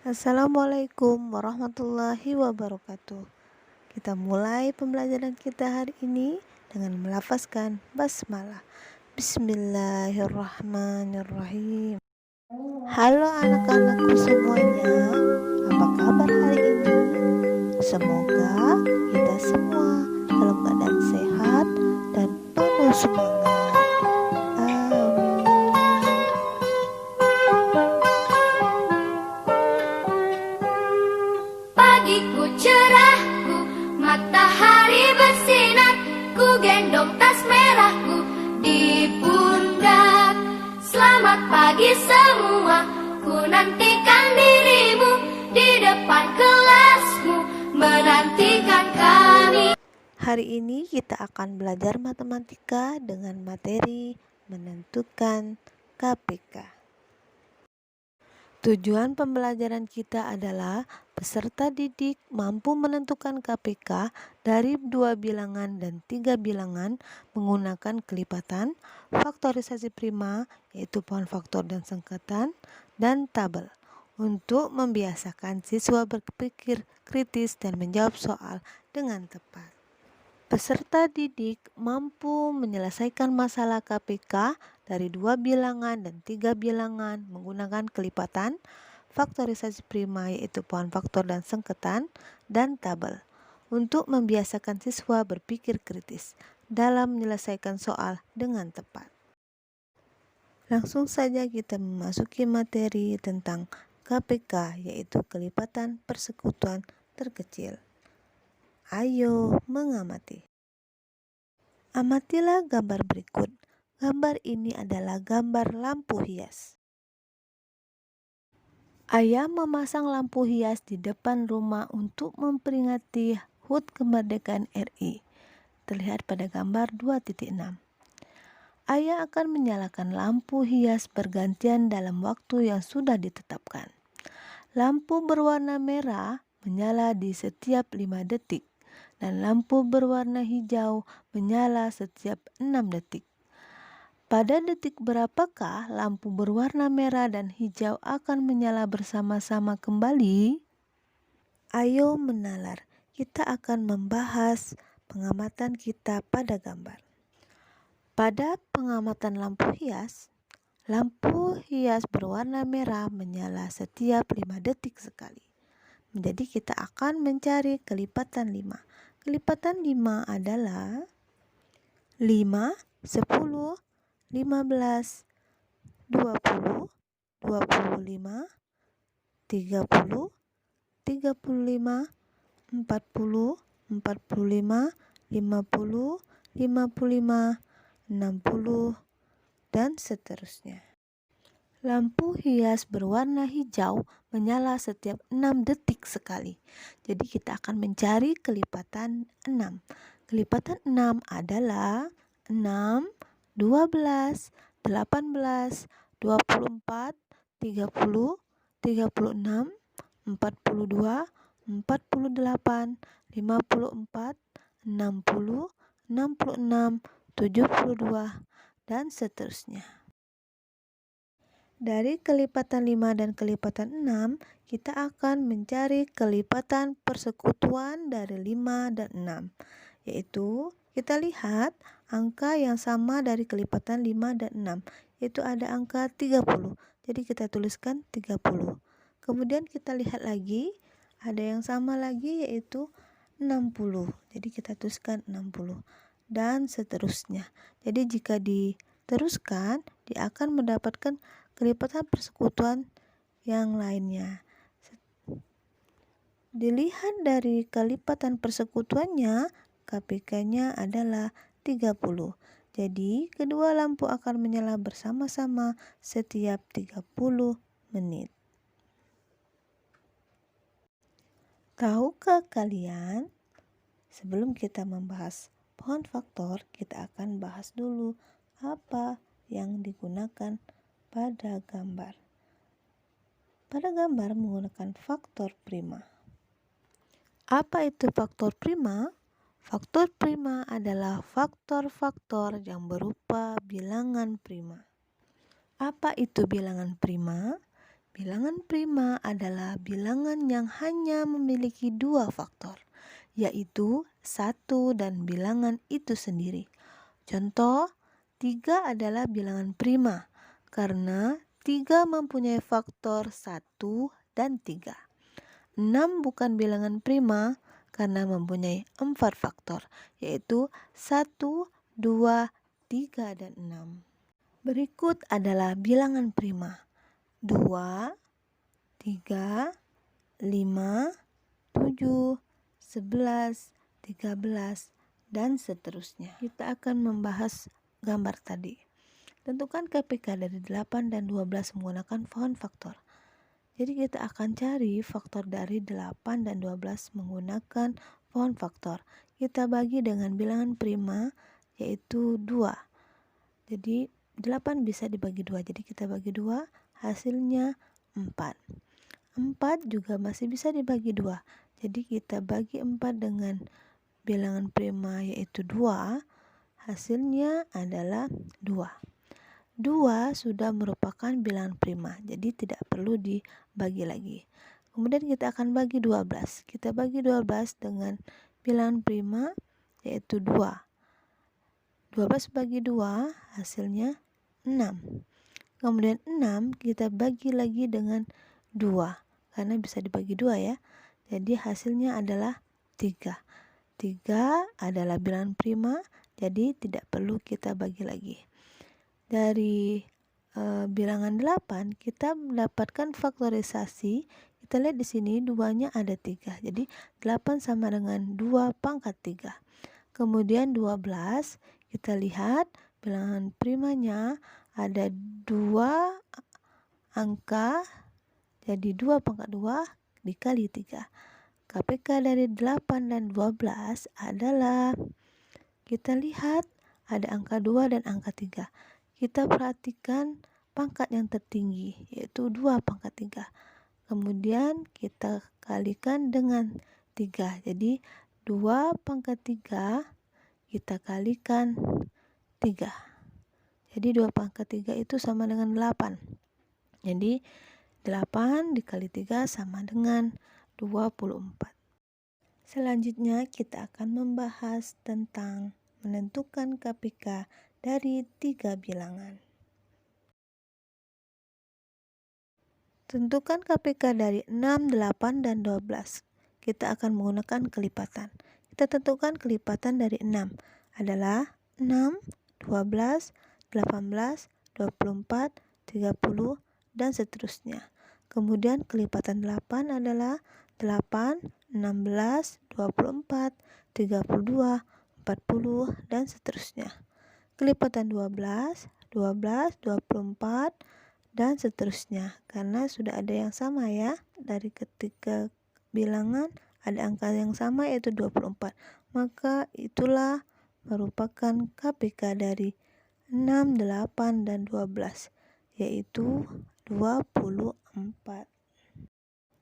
Assalamualaikum warahmatullahi wabarakatuh. Kita mulai pembelajaran kita hari ini dengan melafazkan basmalah. Bismillahirrahmanirrahim. Halo anak-anakku semuanya, apa kabar hari ini? Semoga kita semua dalam keadaan sehat dan penuh semangat. Amin. Pagiku cerahku, matahari bersinar, ku gendong tas merahku di pundak. Selamat pagi semua, ku nantikan dirimu di depan kelasmu, menantikan kami. Hari ini kita akan belajar matematika dengan materi menentukan KPK. Tujuan pembelajaran kita adalah peserta didik mampu menentukan KPK dari 2 bilangan dan 3 bilangan menggunakan kelipatan, faktorisasi prima yaitu pohon faktor dan sengketan, dan tabel untuk membiasakan siswa berpikir kritis dan menjawab soal dengan tepat. Peserta didik mampu menyelesaikan masalah KPK dari 2 bilangan dan 3 bilangan menggunakan kelipatan, faktorisasi prima yaitu pohon faktor dan sengketan, dan tabel untuk membiasakan siswa berpikir kritis dalam menyelesaikan soal dengan tepat. Langsung saja kita memasuki materi tentang KPK yaitu kelipatan persekutuan terkecil. Ayo mengamati. Amatilah gambar berikut. Gambar ini adalah gambar lampu hias. Ayah memasang lampu hias di depan rumah untuk memperingati HUT kemerdekaan RI. Terlihat pada gambar 2.6. Ayah akan menyalakan lampu hias bergantian dalam waktu yang sudah ditetapkan. Lampu berwarna merah menyala di setiap 5 detik. Dan lampu berwarna hijau menyala setiap 6 detik. Pada detik berapakah lampu berwarna merah dan hijau akan menyala bersama-sama kembali? Ayo menalar, kita akan membahas pengamatan kita pada gambar. Pada pengamatan lampu hias berwarna merah menyala setiap 5 detik sekali. Jadi kita akan mencari kelipatan 5. Kelipatan 5 adalah 5, 10, 15, 20, 25, 30, 35, 40, 45, 50, 55, 60, dan seterusnya. Lampu hias berwarna hijau menyala setiap 6 detik sekali. Jadi kita akan mencari kelipatan 6. Kelipatan 6 adalah 6, 12, 18, 24, 30, 36, 42, 48, 54, 60, 66, 72, dan seterusnya. Dari kelipatan 5 dan kelipatan 6, kita akan mencari kelipatan persekutuan dari 5 dan 6. Yaitu, kita lihat angka yang sama dari kelipatan 5 dan 6. Yaitu ada angka 30. Jadi kita tuliskan 30. Kemudian kita lihat lagi, ada yang sama lagi yaitu 60. Jadi kita tuliskan 60. Dan seterusnya. Jadi jika diteruskan, dia akan mendapatkan kelipatan persekutuan yang lainnya. Dilihat dari kelipatan persekutuannya, KPK-nya adalah 30. Jadi, kedua lampu akan menyala bersama-sama setiap 30 menit. Tahukah kalian, sebelum kita membahas pohon faktor, kita akan bahas dulu apa yang digunakan pada gambar. Pada gambar menggunakan faktor prima. Apa itu faktor prima? Faktor prima adalah faktor-faktor yang berupa bilangan prima. Apa itu bilangan prima? Bilangan prima adalah bilangan yang hanya memiliki dua faktor, yaitu 1 dan bilangan itu sendiri. Contoh, 3 adalah bilangan prima karena 3 mempunyai faktor 1 dan 3. 6 bukan bilangan prima karena mempunyai 4 faktor, yaitu 1, 2, 3, dan 6. Berikut adalah bilangan prima: 2, 3, 5, 7, 11, 13, dan seterusnya. Kita akan membahas gambar tadi. Tentukan KPK dari 8 dan 12 menggunakan pohon faktor. Jadi kita akan cari faktor dari 8 dan 12 menggunakan pohon faktor. Kita bagi dengan bilangan prima, yaitu 2. Jadi 8 bisa dibagi 2, jadi kita bagi 2, hasilnya 4. 4 juga masih bisa dibagi 2, jadi kita bagi 4 dengan bilangan prima yaitu 2, hasilnya adalah 2. 2 sudah merupakan bilangan prima, jadi tidak perlu dibagi lagi. Kemudian kita akan bagi 12. Kita bagi 12 dengan bilangan prima yaitu 2. 12 bagi 2 hasilnya 6. Kemudian 6 kita bagi lagi dengan 2 karena bisa dibagi 2 ya. Jadi hasilnya adalah 3. 3 adalah bilangan prima, jadi tidak perlu kita bagi lagi. Dari bilangan 8 kita mendapatkan faktorisasi. Kita lihat di sini 2-nya ada 3. Jadi 8 sama dengan 2 pangkat 3. Kemudian 12 kita lihat bilangan primanya ada 2 angka, jadi 2 pangkat 2 dikali 3. KPK dari 8 dan 12 adalah, kita lihat ada angka 2 dan angka 3. Kita perhatikan pangkat yang tertinggi, yaitu 2 pangkat 3. Kemudian kita kalikan dengan 3. Jadi 2 pangkat 3 kita kalikan 3. Jadi 2 pangkat 3 itu sama dengan 8. Jadi 8 dikali 3 sama dengan 24. Selanjutnya kita akan membahas tentang menentukan KPK dari 3 bilangan. Tentukan KPK dari 6, 8, dan 12. Kita akan menggunakan kelipatan. Kita tentukan kelipatan dari 6 adalah 6, 12, 18, 24, 30, dan seterusnya. Kemudian kelipatan 8 adalah 8, 16, 24, 32, 40, dan seterusnya. Kelipatan 12, 12, 24, dan seterusnya. Karena sudah ada yang sama ya. Dari ketiga bilangan ada angka yang sama yaitu 24. Maka itulah merupakan KPK dari 6, 8, dan 12, yaitu 24.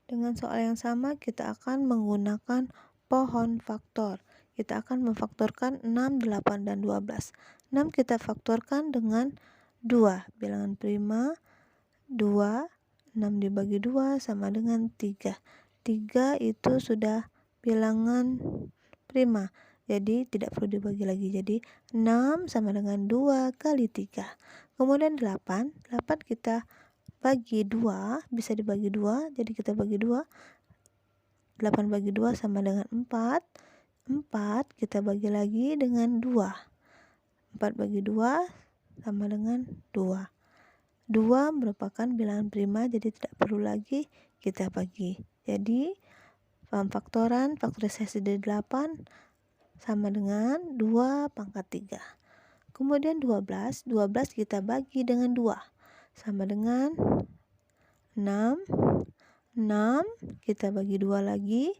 Dengan soal yang sama kita akan menggunakan pohon faktor. Kita akan memfaktorkan 6, 8, dan 12. 6 kita faktorkan dengan 2. Bilangan prima 2. 6 dibagi 2 sama dengan 3. 3 itu sudah bilangan prima, jadi tidak perlu dibagi lagi. Jadi 6 sama dengan 2 kali 3. Kemudian 8 kita bagi 2, bisa dibagi 2, jadi kita bagi 2. 8 bagi 2 sama dengan 4. 4 kita bagi lagi dengan 2. 4 bagi 2 sama dengan 2. 2 merupakan bilangan prima, jadi tidak perlu lagi kita bagi. Jadi faktorisasi dari 8 sama dengan 2 pangkat 3. Kemudian 12 kita bagi dengan 2 sama dengan 6. 6 kita bagi 2 lagi,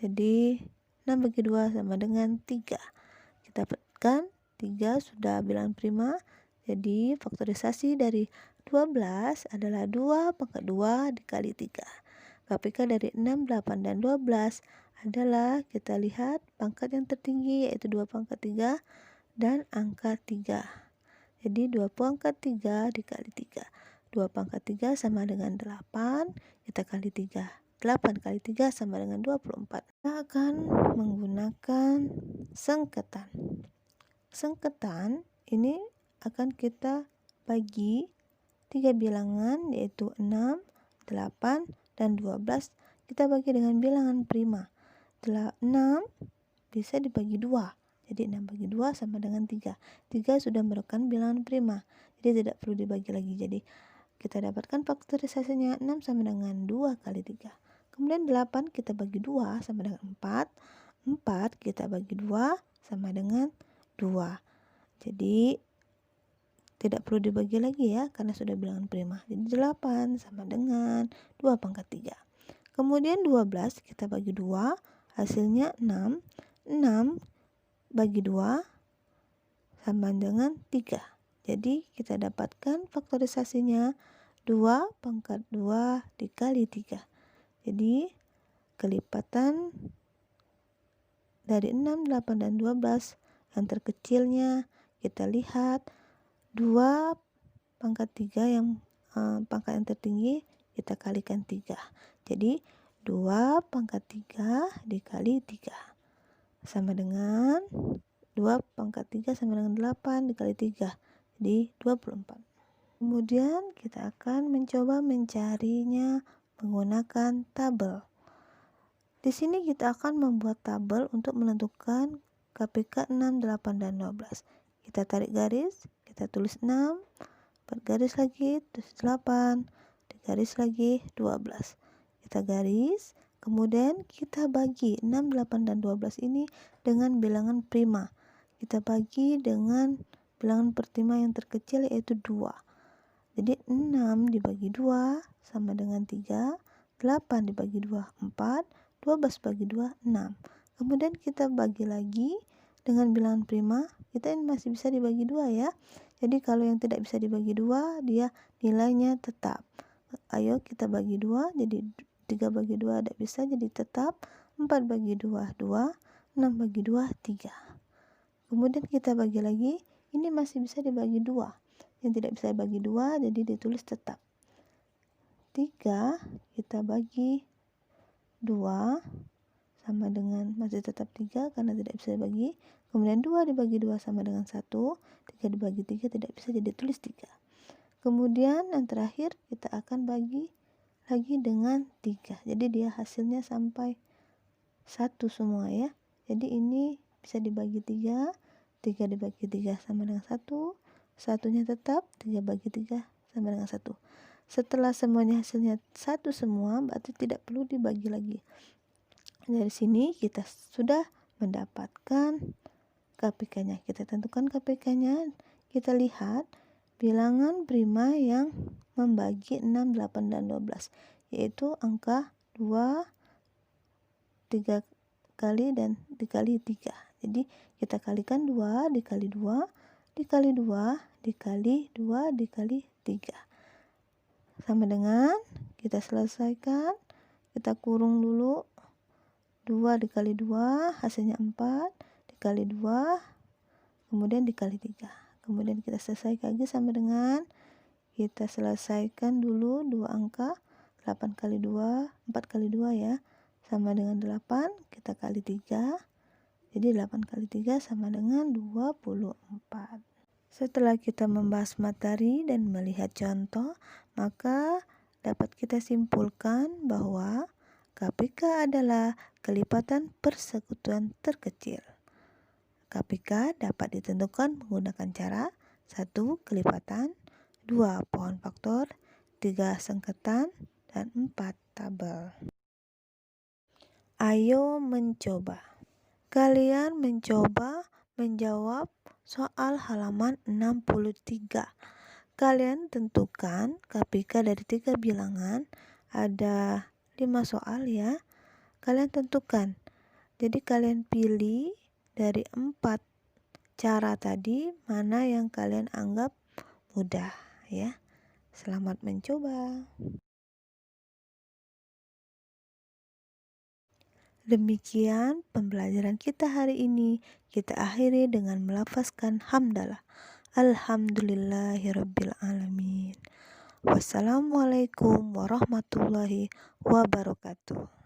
jadi 6 bagi 2 sama dengan 3. Kita dapatkan 3 sudah bilangan prima, jadi faktorisasi dari 12 adalah 2 pangkat 2 dikali 3. KPK dari 6, 8, dan 12 adalah, kita lihat pangkat yang tertinggi yaitu 2 pangkat 3 dan angka 3. Jadi 2 pangkat 3 dikali 3. 2 pangkat 3 sama dengan 8, kita kali 3. 8 kali 3 sama dengan 24. Kita akan menggunakan sengketan. Sengketan ini akan kita bagi 3 bilangan, yaitu 6, 8, dan 12. Kita bagi dengan bilangan prima. 6 bisa dibagi 2. Jadi 6 bagi 2 sama dengan 3. 3 sudah merupakan bilangan prima. Jadi tidak perlu dibagi lagi. Jadi kita dapatkan faktorisasinya 6 sama dengan 2 kali 3. Kemudian 8 kita bagi 2 sama dengan 4. 4 kita bagi 2 sama dengan 2. Jadi tidak perlu dibagi lagi ya, karena sudah bilangan prima. Jadi 8 sama dengan 2 pangkat 3. Kemudian 12 kita bagi 2, hasilnya 6. 6 bagi 2 sama dengan 3. Jadi kita dapatkan faktorisasinya 2 pangkat 2 dikali 3. Jadi kelipatan dari 6, 8, dan 12 yang terkecilnya kita lihat 2 pangkat 3 yang pangkat yang tertinggi kita kalikan 3. Jadi 2 pangkat 3 dikali 3 sama dengan 2 pangkat 3 sama dengan 8 dikali 3. Jadi 24. Kemudian kita akan mencoba mencarinya menggunakan tabel. Di sini kita akan membuat tabel untuk menentukan KPK 6, 8, dan 12. Kita tarik garis, kita tulis 6, bergaris lagi, terus 8, digaris lagi 12. Kita garis, kemudian kita bagi 6, 8, dan 12 ini dengan bilangan prima. Kita bagi dengan bilangan pertima yang terkecil, yaitu 2. Jadi 6 dibagi 2 sama dengan 3, 8 dibagi 2, 4, 12 bagi 2, 6. Kemudian kita bagi lagi dengan bilangan prima, kita ini masih bisa dibagi 2 ya. Jadi kalau yang tidak bisa dibagi 2, dia nilainya tetap. Ayo kita bagi 2, jadi 3 bagi 2 tidak bisa, jadi tetap. 4 bagi 2, 2, 6 bagi 2, 3. Kemudian kita bagi lagi, ini masih bisa dibagi 2. Yang tidak bisa bagi 2 jadi ditulis tetap. 3 kita bagi 2 sama dengan masih tetap 3 karena tidak bisa dibagi. Kemudian 2 dibagi 2 sama dengan 1. 3 dibagi 3 tidak bisa, jadi tulis 3. Kemudian yang terakhir kita akan bagi lagi dengan 3. Jadi dia hasilnya sampai 1 semua ya. Jadi ini bisa dibagi 3. 3 dibagi 3 sama dengan 1. Satunya tetap, 3 bagi 3 sama dengan 1. Setelah semuanya hasilnya 1 semua, berarti tidak perlu dibagi lagi. Dari sini kita sudah mendapatkan KPK-nya. Kita tentukan KPK-nya. Kita lihat bilangan prima yang membagi 6, 8, dan 12, yaitu angka 2, 3 kali dan dikali 3. Jadi kita kalikan 2 dikali 2 dikali 2 dikali 2 dikali 3 sama dengan, kita selesaikan, kita kurung dulu, 2 dikali 2 hasilnya 4 dikali 2 kemudian dikali 3. Kemudian kita selesaikan lagi sama dengan, kita selesaikan dulu 2 angka, 8 kali 2 4 kali 2 ya, sama dengan 8, kita kali 3. Jadi 8 kali 3 sama dengan 24. Setelah kita membahas materi dan melihat contoh, maka dapat kita simpulkan bahwa KPK adalah kelipatan persekutuan terkecil. KPK dapat ditentukan menggunakan cara 1. Kelipatan, 2. Pohon faktor, 3. Sengketan, dan 4. Tabel. Ayo mencoba. Kalian mencoba menjawab soal halaman 63. Kalian tentukan KPK dari 3 bilangan, ada 5 soal ya. Kalian tentukan. Jadi kalian pilih dari 4 cara tadi mana yang kalian anggap mudah ya. Selamat mencoba. Demikian pembelajaran kita hari ini. Kita akhiri dengan melafazkan hamdalah. Alhamdulillahirabbil alamin. Wassalamualaikum warahmatullahi wabarakatuh.